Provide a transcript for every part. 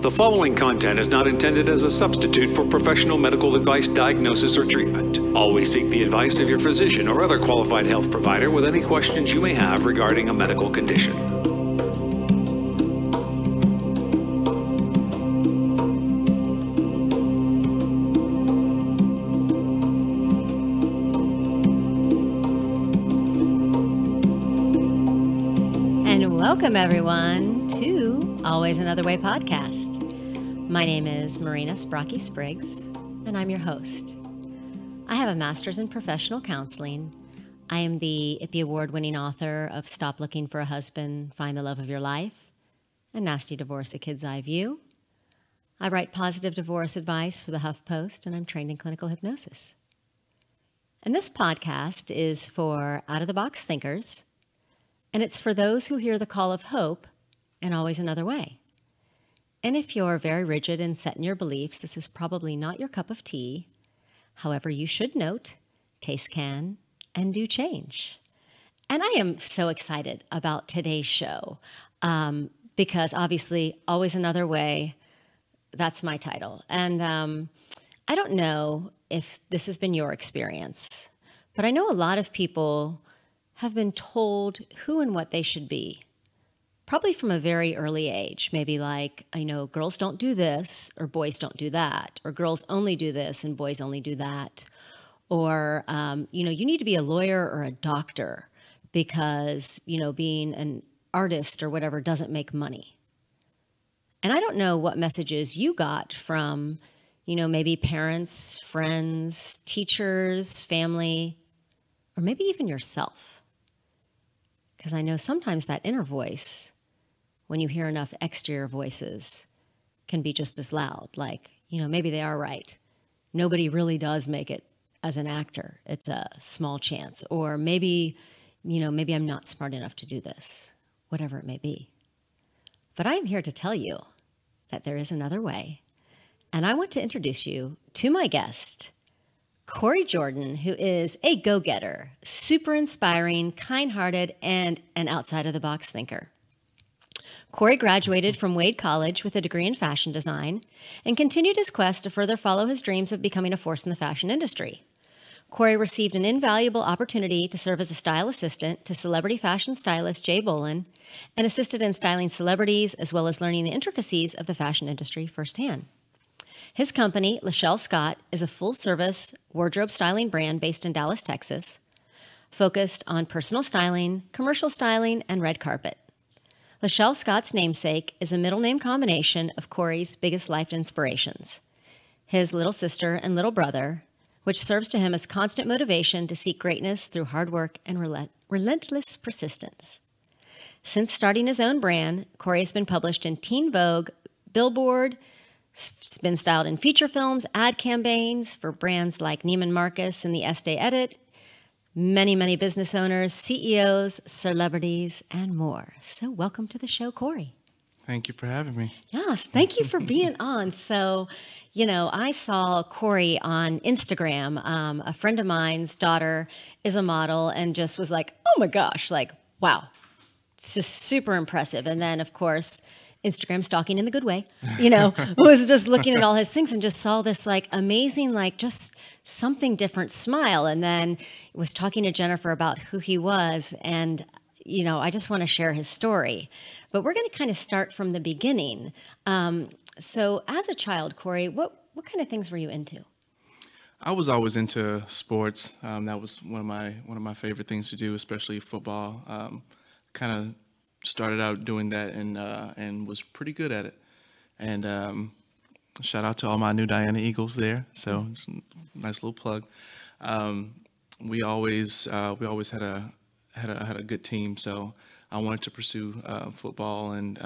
The following content is not intended as a substitute for professional medical advice, diagnosis, or treatment. Always seek the advice of your physician or other qualified health provider with any questions you may have regarding a medical condition. Welcome, everyone, to Always Another Way podcast. My name is Marina Sprocki-Spriggs, and I'm your host. I have a master's in professional counseling. I am the IPPY Award-winning author of Stop Looking for a Husband, Find the Love of Your Life, A Nasty Divorce, A Kid's Eye View. I write positive divorce advice for the HuffPost, and I'm trained in clinical hypnosis. And this podcast is for out-of-the-box thinkers, and it's for those who hear the call of hope and always another way. And if you're very rigid and set in your beliefs, this is probably not your cup of tea. However, you should note, taste can and do change. And I am so excited about today's show because obviously, Always Another Way, that's my title. And I don't know if this has been your experience, but I know a lot of people have been told who and what they should be, probably from a very early age. Maybe like, girls don't do this, or boys don't do that, or girls only do this and boys only do that. Or, you need to be a lawyer or a doctor because, being an artist or whatever doesn't make money. And I don't know what messages you got from, maybe parents, friends, teachers, family, or maybe even yourself. Because I know sometimes that inner voice, when you hear enough exterior voices, can be just as loud. Like, maybe they are right. Nobody really does make it as an actor. It's a small chance. Or maybe, maybe I'm not smart enough to do this, whatever it may be. But I am here to tell you that there is another way. And I want to introduce you to my guest, Cory Jordan, who is a go-getter, super inspiring, kind-hearted, and an outside-of-the-box thinker. Cory graduated from Wade College with a degree in fashion design and continued his quest to further follow his dreams of becoming a force in the fashion industry. Cory received an invaluable opportunity to serve as a style assistant to celebrity fashion stylist Jay Bolin and assisted in styling celebrities as well as learning the intricacies of the fashion industry firsthand. His company, Lachelle Scott, is a full-service wardrobe styling brand based in Dallas, Texas, focused on personal styling, commercial styling, and red carpet. Lachelle Scott's namesake is a middle name combination of Cory's biggest life inspirations, his little sister and little brother, which serves to him as constant motivation to seek greatness through hard work and relentless persistence. Since starting his own brand, Cory has been published in Teen Vogue, Billboard. It's been styled in feature films, ad campaigns for brands like Neiman Marcus and the Estee Edit, many business owners, CEOs, celebrities, and more. So welcome to the show, Cory. Thank you for having me. Yes, thank you for being on. So, I saw Cory on Instagram. A friend of mine's daughter is a model and just was like, oh my gosh, like, wow. It's just super impressive. And then, of course, Instagram stalking in the good way, was just looking at all his things and just saw this like amazing, like just something different smile. And then was talking to Jennifer about who he was. And, I just want to share his story, but we're going to kind of start from the beginning. So as a child, Cory, what kind of things were you into? I was always into sports. That was one of my favorite things to do, especially football. Kind of started out doing that and was pretty good at it. And shout out to all my New Diana Eagles there. So it's a nice little plug. We always had a good team. So I wanted to pursue football and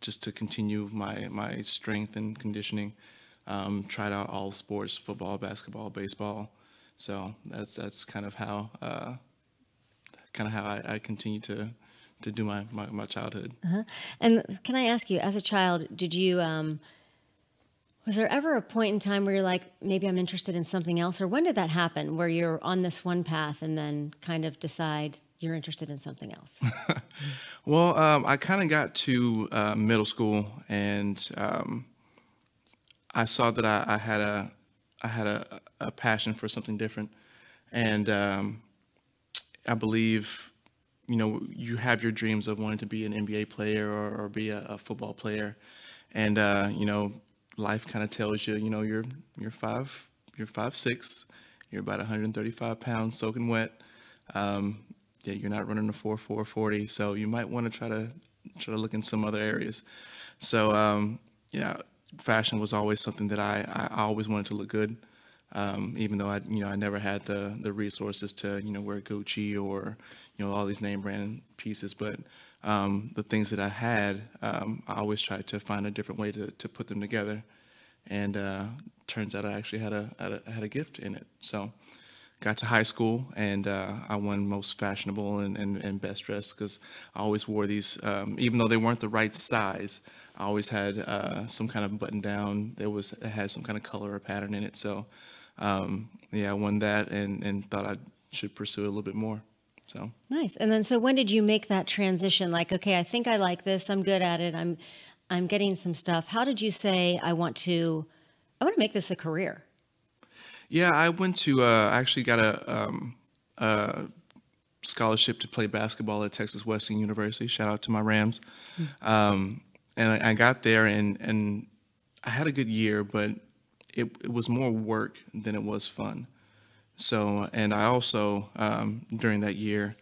just to continue my strength and conditioning. Tried out all sports: football, basketball, baseball. So that's kind of how I continue to do my childhood. Uh-huh. And can I ask you, as a child, did you, was there ever a point in time where you're like, maybe I'm interested in something else? Or when did that happen, where you're on this one path and then kind of decide, you're interested in something else? Well, I kind of got to middle school, and I saw that I had a passion for something different, and I believe, you have your dreams of wanting to be an NBA player or be a football player, and life kind of tells you, you're 5'6", you're about 135 pounds soaking wet. Yeah, you're not running a 4.4 40, so you might want to try to look in some other areas. So yeah, fashion was always something that I always wanted to look good. Even though I never had the resources to wear Gucci or all these name brand pieces, but the things that I had, I always tried to find a different way to put them together, and turns out I actually had a gift in it. So got to high school, and I won most fashionable and best dressed because I always wore these, even though they weren't the right size. I always had some kind of button down. It had some kind of color or pattern in it. So yeah, I won that and thought I should pursue it a little bit more. So Nice. And then, so when did you make that transition? Like, okay, I think I like this. I'm good at it. I'm getting some stuff. How did you say, I want to make this a career? yeah, I went to I actually got a scholarship to play basketball at Texas Wesleyan University. Shout out to my Rams. And I got there, and I had a good year, but it was more work than it was fun. So, and I also, during that year,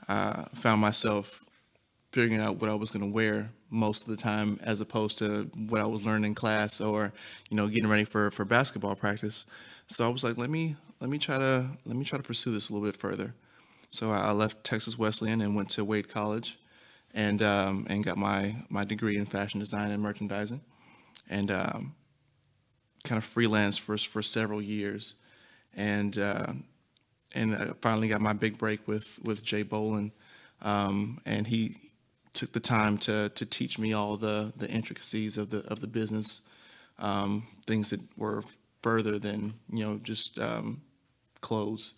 found myself figuring out what I was going to wear most of the time, as opposed to what I was learning in class or, getting ready for basketball practice. So I was like, let me try to pursue this a little bit further. So I left Texas Wesleyan and went to Wade College, and got my degree in fashion design and merchandising, and kind of freelanced for several years, and I finally got my big break with Jay Bolin, and he took the time to teach me all the intricacies of the business, things that were further than just clothes,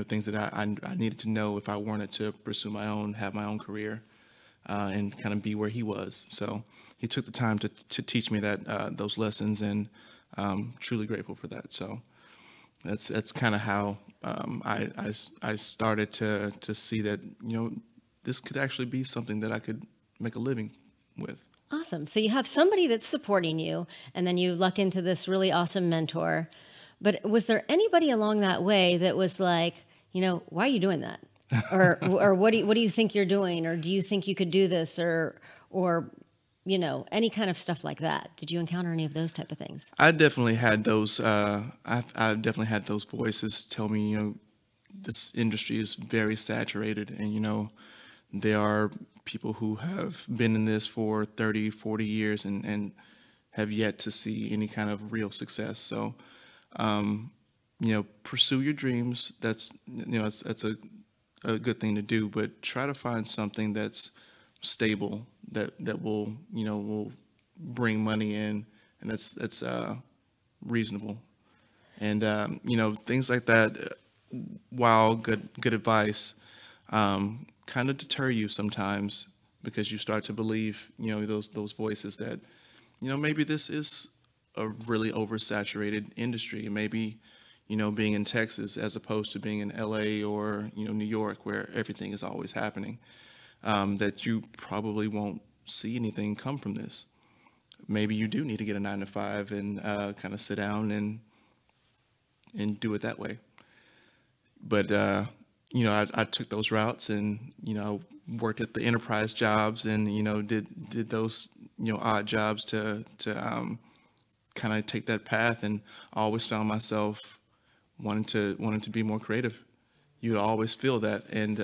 things that I needed to know if I wanted to pursue have my own career, and kind of be where he was. So he took the time to teach me those lessons, and truly grateful for that. So that's kind of how I started to see that this could actually be something that I could make a living with. Awesome. So you have somebody that's supporting you, and then you luck into this really awesome mentor. But was there anybody along that way that was like, why are you doing that? Or what do you think you're doing? Or do you think you could do this? Or any kind of stuff like that. Did you encounter any of those type of things? I definitely had those. I definitely had those voices tell me, this industry is very saturated, and there are people who have been in this for 30, 40 years and have yet to see any kind of real success. So, pursue your dreams. That's a good thing to do, but try to find something that's stable, that will bring money in, and that's reasonable. And things like that, while good advice, kind of deter you sometimes, because you start to believe those voices that maybe this is a really oversaturated industry, and maybe being in Texas as opposed to being in LA or New York, where everything is always happening, that you probably won't see anything come from this. Maybe you do need to get a 9 to 5 and kind of sit down and do it that way. But I took those routes, and worked at the enterprise jobs, and did those odd jobs to kind of take that path, and I always found myself wanting to be more creative. You'd always feel that, and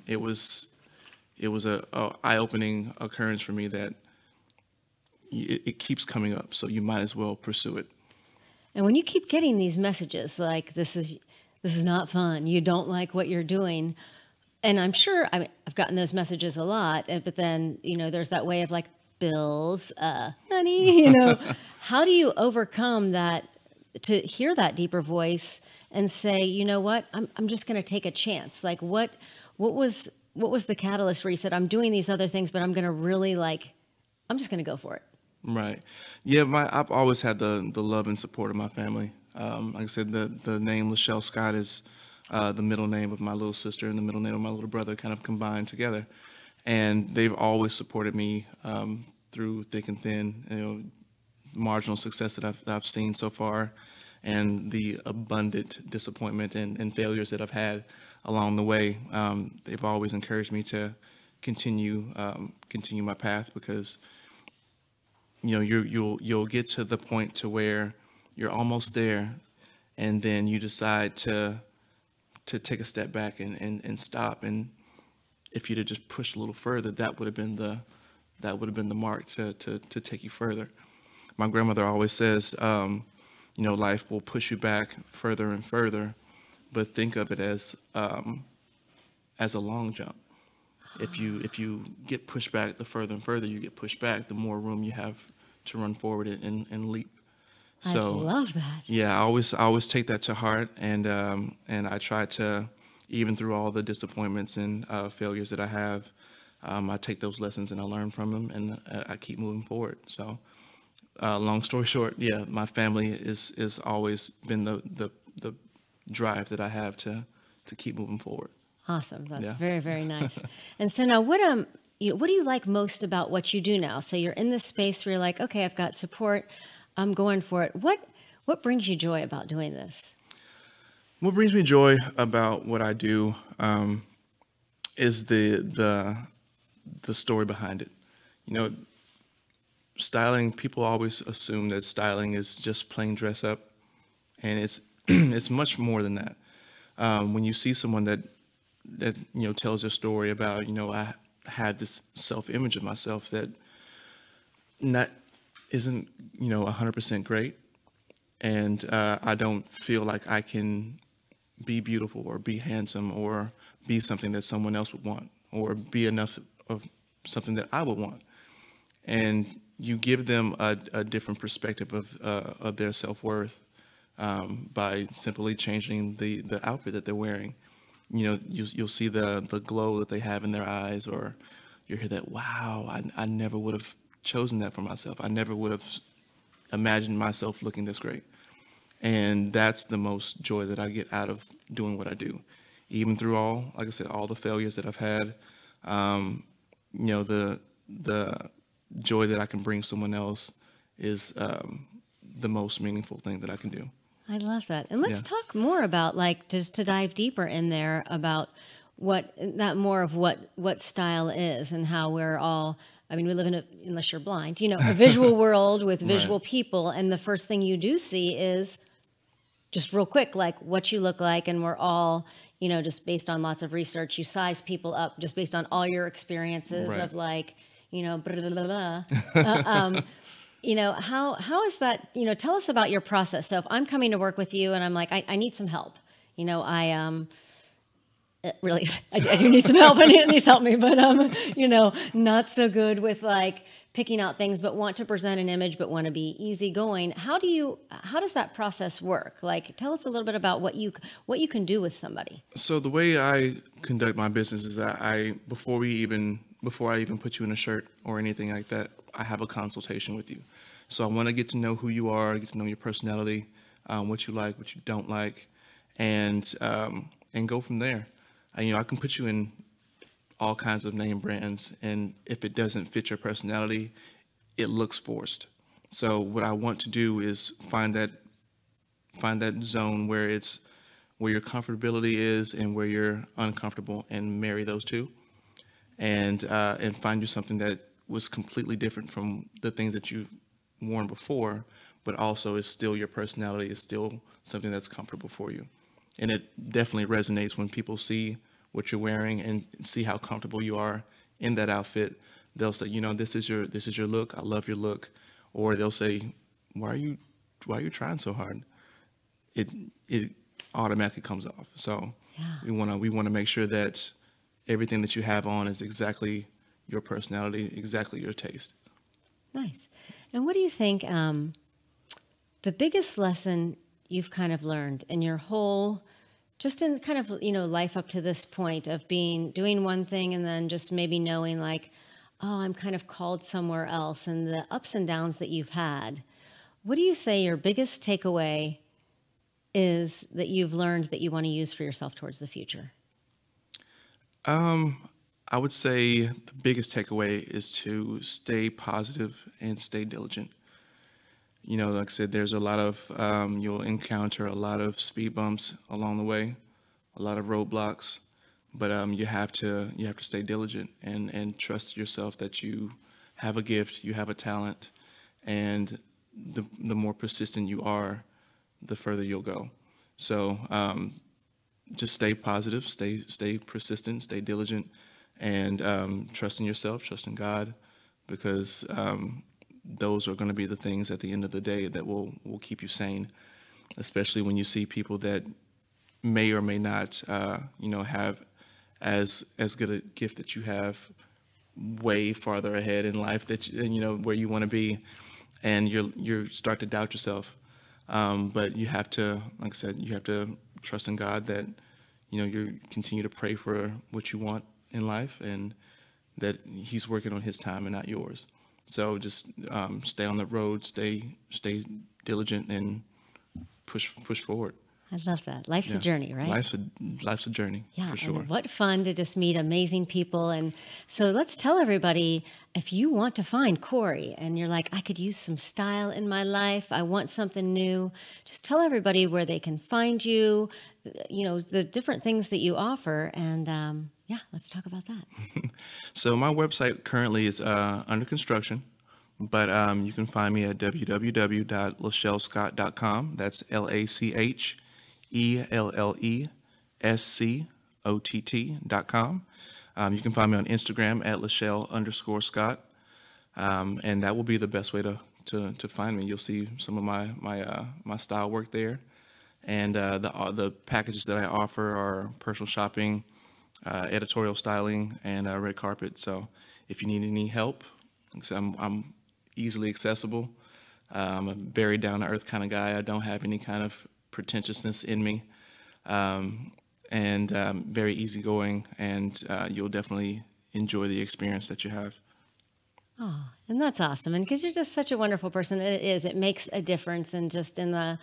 it was a eye-opening occurrence for me that it keeps coming up, so you might as well pursue it. And when you keep getting these messages like, this is not fun, you don't like what you're doing, and I'm sure I've gotten those messages a lot, but then there's that way of like, bills, honey, how do you overcome that, to hear that deeper voice and say, what, I'm just going to take a chance? Like, what what was the catalyst where you said, I'm doing these other things, but I'm going to really I'm just going to go for it? Right. Yeah, I've always had the love and support of my family. Like I said, the name Lachelle Scott is the middle name of my little sister and the middle name of my little brother kind of combined together. And they've always supported me through thick and thin. You know, marginal success that I've seen so far, and the abundant disappointment and failures that I've had along the way. They've always encouraged me to continue my path, because you'll get to the point to where you're almost there, and then you decide to take a step back and stop. And if you'd have just pushed a little further, that would have been the mark to take you further. My grandmother always says, life will push you back further and further, but think of it as a long jump. If you get pushed back, the further and further you get pushed back, the more room you have to run forward and leap. So, I love that. Yeah, I always take that to heart, and I try to, even through all the disappointments and failures that I have, I take those lessons and I learn from them, and I keep moving forward. So, long story short, yeah, my family is always been the drive that I have to keep moving forward. Awesome. That's Yeah. very, very nice. And so now what do you like most about what you do now? So you're in this space where you're like, okay, I've got support, I'm going for it. What brings you joy about doing this? What brings me joy about what I do is the story behind it. Styling, people always assume that styling is just plain dress up, and it's much more than that. When you see someone that tells their story about, I have this self-image of myself that isn't 100% great, and I don't feel like I can be beautiful or be handsome or be something that someone else would want, or be enough of something that I would want. And you give them a different perspective of their self-worth by simply changing the outfit that they're wearing. You'll see the glow that they have in their eyes, or you hear that, wow, I never would have chosen that for myself. I never would have imagined myself looking this great. And that's the most joy that I get out of doing what I do. Even through like I said, all the failures that I've had, the joy that I can bring someone else is the most meaningful thing that I can do. I love that. And let's talk more about, just to dive deeper in there, about what style is, and how we're all, we live in unless you're blind, a visual world with visual people. And the first thing you do see is just real quick, what you look like. And we're all, just based on lots of research, you size people up just based on all your experiences of blah, blah, blah. How is that, tell us about your process. So if I'm coming to work with you and I'm like, I need some help, really, I do need some help. I need help me, but not so good with picking out things, but want to present an image, but want to be easygoing. How does that process work? Tell us a little bit about what you can do with somebody. So the way I conduct my business is that before I even put you in a shirt or anything like that, I have a consultation with you. So I want to get to know who you are, get to know your personality, what you like, what you don't like, and go from there. I can put you in all kinds of name brands, and if it doesn't fit your personality, it looks forced. So what I want to do is find that zone where your comfortability is and where you're uncomfortable, and marry those two, and find you something that was completely different from the things that you've worn before, but also is still your personality, is still something that's comfortable for you. And it definitely resonates when people see what you're wearing and see how comfortable you are in that outfit. They'll say, this is your look. I love your look. Or they'll say, why are you trying so hard? It automatically comes off. So we want to make sure that everything that you have on is exactly your personality, exactly your taste. Nice. And what do you think the biggest lesson you've kind of learned in your whole just in kind of, life up to this point of doing one thing and then just maybe knowing like, oh, I'm kind of called somewhere else, and the ups and downs that you've had, what do you say your biggest takeaway is that you've learned that you want to use for yourself towards the future? I would say the biggest takeaway is to stay positive and stay diligent. Like I said, there's a lot of, you'll encounter a lot of speed bumps along the way, a lot of roadblocks, but you have to stay diligent and trust yourself that you have a gift, you have a talent, and the more persistent you are, the further you'll go. So just stay positive, stay persistent, stay diligent, and trust in yourself, trust in God, because those are going to be the things at the end of the day that will keep you sane, especially when you see people that may or may not, have as good a gift that you have, way farther ahead in life where you want to be, and you start to doubt yourself. But you have to, like I said, you have to trust in God that, you continue to pray for what you want in life, and that He's working on His time and not yours. So just stay on the road, stay diligent, and push forward. I love that. Life's a journey, right? Life's a journey, yeah, for sure. And what fun to just meet amazing people. And so let's tell everybody, if you want to find Cory and you're like, I could use some style in my life, I want something new, just tell everybody where they can find you, the different things that you offer. And let's talk about that. So my website currently is under construction, but you can find me at www.lachellescott.com. That's LACHELLESCOTT.com. You can find me on Instagram at Lachelle_Scott, and that will be the best way to find me. You'll see some of my style work there, and the packages that I offer are personal shopping, editorial styling, and red carpet. So if you need any help, I'm easily accessible. I'm a very down-to-earth kind of guy. I don't have any kind of pretentiousness in me, and very easygoing, and you'll definitely enjoy the experience that you have. Oh, and that's awesome. And because you're just such a wonderful person, it makes a difference. And just in the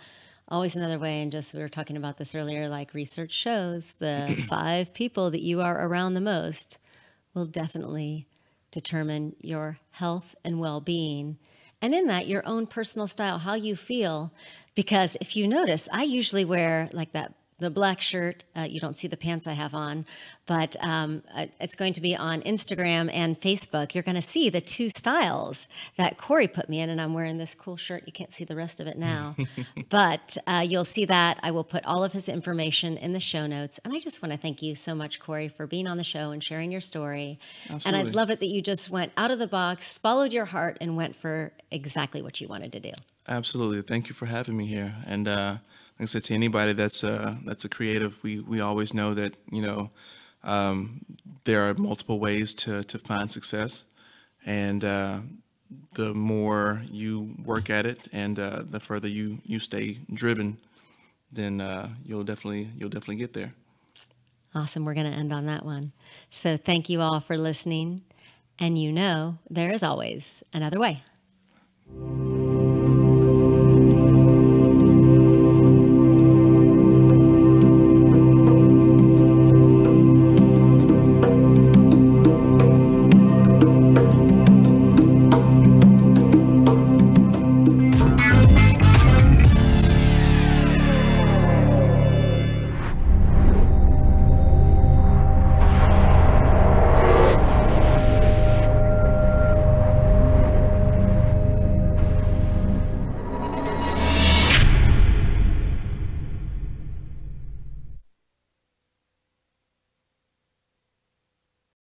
Always Another Way, and just we were talking about this earlier, like research shows the 5 people that you are around the most will definitely determine your health and well-being. And in that, your own personal style, how you feel. Because if you notice, I usually wear like the black shirt. You don't see the pants I have on, but it's going to be on Instagram and Facebook. You're going to see the 2 styles that Cory put me in, and I'm wearing this cool shirt. You can't see the rest of it now, but you'll see that. I will put all of his information in the show notes. And I just want to thank you so much, Cory, for being on the show and sharing your story. Absolutely. And I love it that you just went out of the box, followed your heart, and went for exactly what you wanted to do. Absolutely. Thank you for having me here. And like I said, to anybody that's a creative, we always know that there are multiple ways to find success, and the more you work at it, and the further you stay driven, then you'll definitely get there. Awesome. We're going to end on that one. So thank you all for listening, and there is always another way.